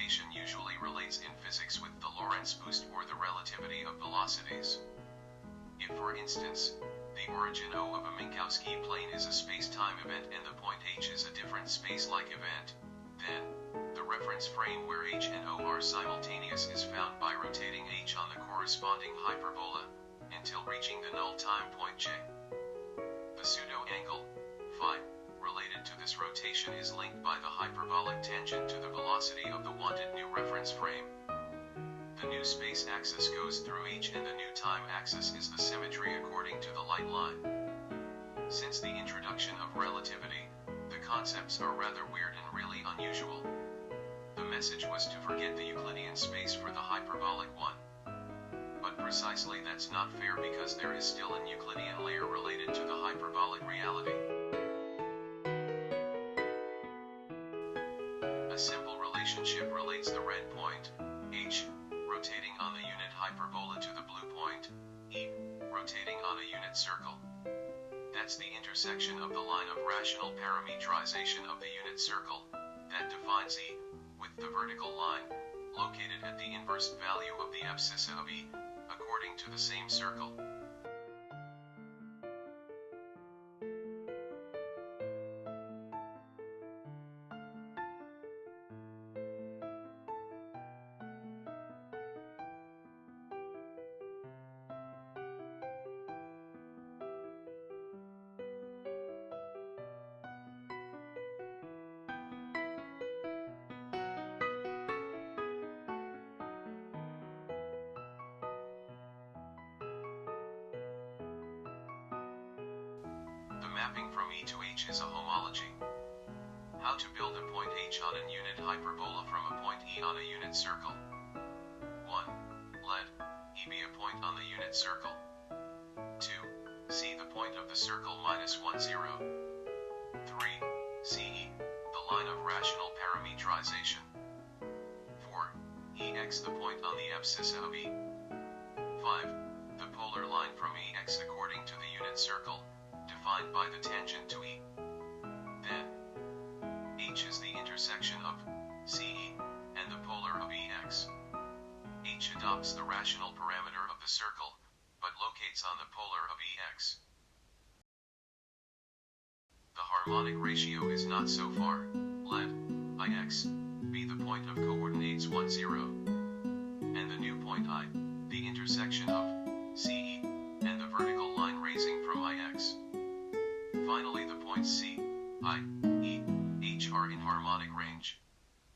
rotation usually relates in physics with the Lorentz boost or the relativity of velocities. If, for instance, the origin O of a Minkowski plane is a space-time event and the point H is a different space-like event, then the reference frame where H and O are simultaneous is found by rotating H on the corresponding hyperbola, until reaching the null time point J. The pseudo-angle, phi, related to this rotation is linked by the hyperbolic tangent to the velocity of the wanted new reference frame. The new space axis goes through H and the new time axis is the symmetry according to the light line. Since the introduction of relativity, the concepts are rather weird and really unusual. The message was to forget the Euclidean space for the hyperbolic one. But precisely that's not fair because there is still an Euclidean layer related to the hyperbolic reality. A simple relationship relates the red point, H, rotating on the unit hyperbola to the blue point, E, rotating on a unit circle. That's the intersection of the line of rational parametrization of the unit circle, that defines E, with the vertical line, located at the inverse value of the abscissa of E, according to the same circle. The mapping from E to H is a homology. How to build a point H on a unit hyperbola from a point E on a unit circle. 1. Let E be a point on the unit circle. 2. See the point of the circle -1, 0. 3. See E, the line of rational parametrization. 4. EX the point on the abscissa of E. 5. The polar line from EX according to the unit circle, defined by the tangent to E. Then, H is the intersection of CE and the polar of EX. H adopts the rational parameter of the circle, but locates on the polar of EX. The harmonic ratio is not so far. Let IX be the point of coordinates 1, 0, and the new point I, the intersection of CE and the vertical line raising from IX. Finally, the points C, I, E, H are in harmonic range.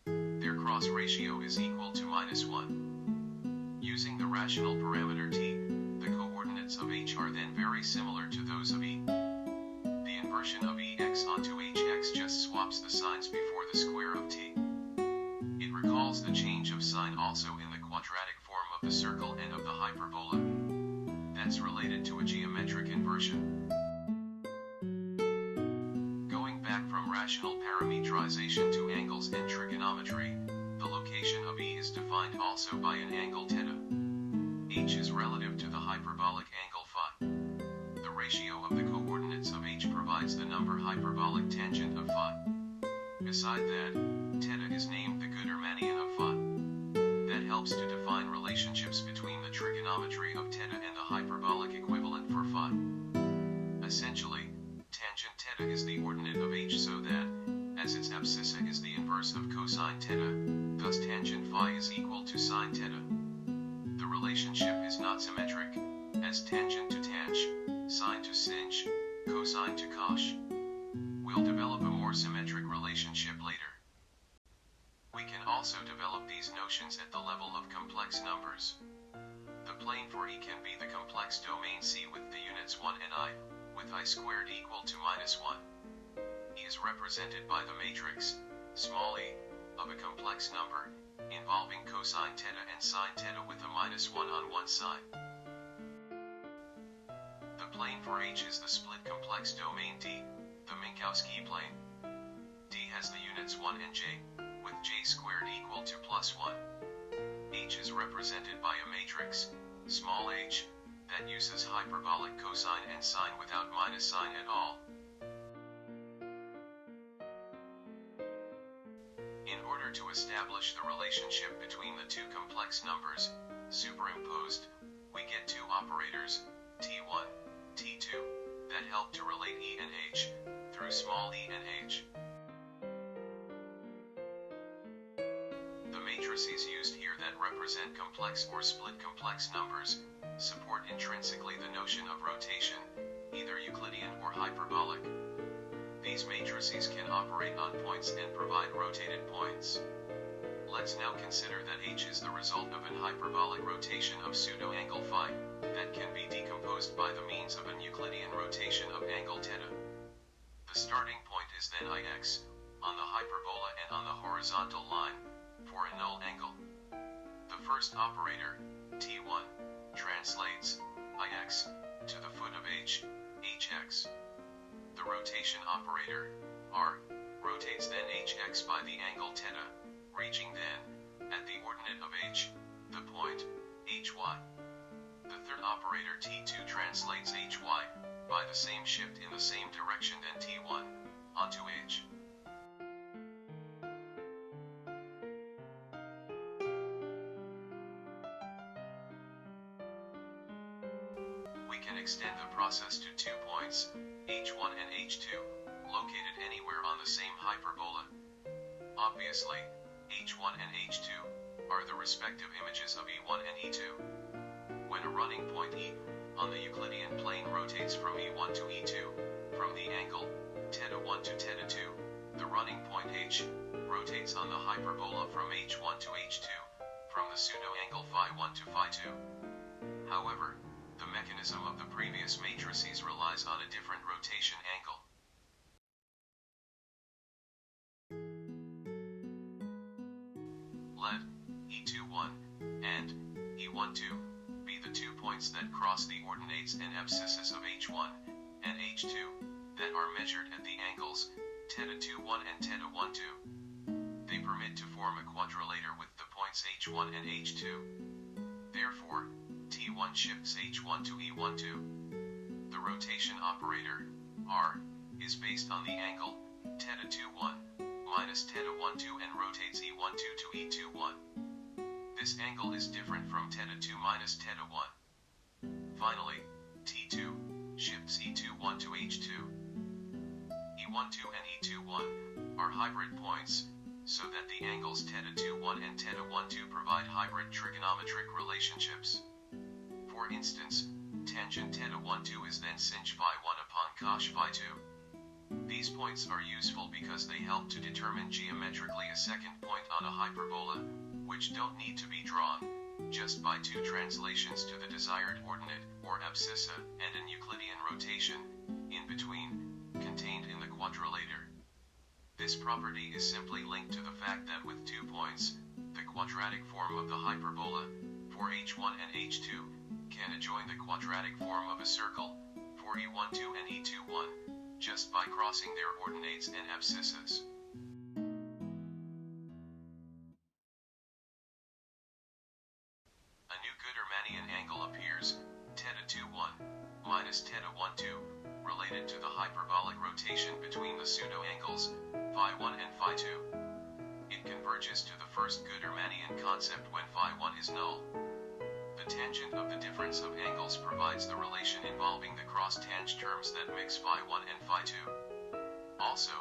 Their cross ratio is equal to -1. Using the rational parameter t, the coordinates of H are then very similar to those of E. The inversion of EX onto HX just swaps the signs before the square of t. It recalls the change of sign also in the quadratic form of the circle and of the hyperbola. That's related to a geometric inversion. Going back from rational parametrization to angles and trigonometry, the location of E is defined also by an angle θ. H is relative to the hyperbolic angle phi. The ratio of the coordinates of H provides the number hyperbolic tangent of phi. Beside that, θ is named the Gudermannian of phi. That helps to define relationships between the trigonometry of θ and the hyperbolic equivalent for phi. Essentially, tangent θ is the ordinate of H so that, as its abscissa is the inverse of cosine θ, thus tangent phi is equal to sine θ. The relationship is not symmetric, as tangent to tanh, sine to sinh, cosine to cosh. We'll develop a more symmetric relationship later. We can also develop these notions at the level of complex numbers. The plane for E can be the complex domain C with the units 1 and I, with I squared equal to -1. E is represented by the matrix, small e, of a complex number, involving cosine θ and sine θ with a -1 on one side. The plane for H is the split complex domain D, the Minkowski plane. D has the units 1 and j, with j squared equal to +1. H is represented by a matrix, small h, that uses hyperbolic cosine and sine without minus sign at all. In order to establish the relationship between the two complex numbers, superimposed, we get two operators, T1, T2, that help to relate E and H, through small e and h. The matrices used here that represent complex or split complex numbers, support intrinsically the notion of rotation, either Euclidean or hyperbolic. These matrices can operate on points and provide rotated points. Let's now consider that H is the result of an hyperbolic rotation of pseudo-angle phi, that can be decomposed by the means of an Euclidean rotation of angle theta. The starting point is then Ix, on the hyperbola and on the horizontal line, for a null angle. The first operator, T1, translates Ix to the foot of H, Hx. The rotation operator, R, rotates then Hx by the angle theta, reaching then, at the ordinate of H, the point, Hy. The third operator T2 translates Hy, by the same shift in the same direction than T1, onto H. We can extend the process to 2 points, H1 and H2, located anywhere on the same hyperbola. Obviously, H1 and H2 are the respective images of E1 and E2. When a running point E, on the Euclidean plane rotates from E1 to E2, from the angle θ1 to θ2, the running point H rotates on the hyperbola from H1 to H2, from the pseudo-angle phi1 to phi2. However, the mechanism of the previous matrices relies on a different rotation angle. Let E21 and E12 be the 2 points that cross the ordinates and abscissas of H1 and H2 that are measured at the angles θ21 and θ12. They permit to form a quadrilateral with the points H1 and H2. Therefore, T1 shifts H1 to E12. The rotation operator, R, is based on the angle θ21 minus θ12 and rotates E12 to E21. This angle is different from θ2 minus θ1. Finally, T2 shifts E21 to H2. E12 and E21 are hybrid points, so that the angles θ21 and θ12 provide hybrid trigonometric relationships. For instance, tangent θ12 is then sinh phi1 upon cos phi2. These points are useful because they help to determine geometrically a second point on a hyperbola, which don't need to be drawn, just by 2 translations to the desired ordinate, or abscissa, and an Euclidean rotation, in between, contained in the quadrilateral. This property is simply linked to the fact that with 2 points, the quadratic form of the hyperbola, for H1 and H2, can adjoin the quadratic form of a circle, for E12 and E21, just by crossing their ordinates and abscissas. A new Gudermannian angle appears, θ21 minus θ12, related to the hyperbolic rotation between the pseudo-angles, phi1 and phi2. It converges to the first Gudermannian concept when phi1 is null. The tangent of the difference of angles provides the relation involving the cross-tangent terms that mix phi1 and phi2. Also,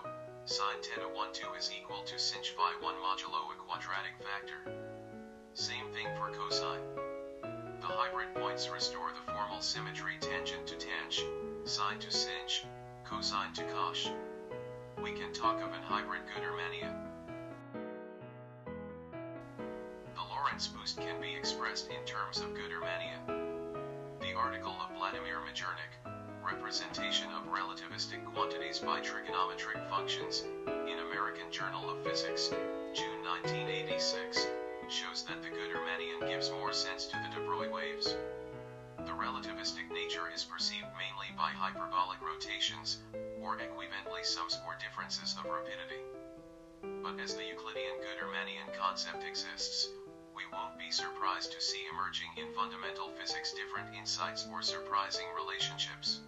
sin θ12 is equal to sinh phi1 modulo a quadratic factor. Same thing for cosine. The hybrid points restore the formal symmetry tangent to tangent, sine to sinh, cosine to cosh. We can talk of an hybrid Gudermannian. The Lorentz boost can be expressed in terms of Gudermannian. The article of Vladimir Majernik, Representation of Relativistic Quantities by Trigonometric Functions, in American Journal of Physics, June 1986, shows that the Gudermannian gives more sense to the de Broglie waves. The relativistic nature is perceived mainly by hyperbolic rotations, or equivalently sums or differences of rapidity. But as the Euclidean Gudermannian concept exists, we won't be surprised to see emerging in fundamental physics different insights or surprising relationships.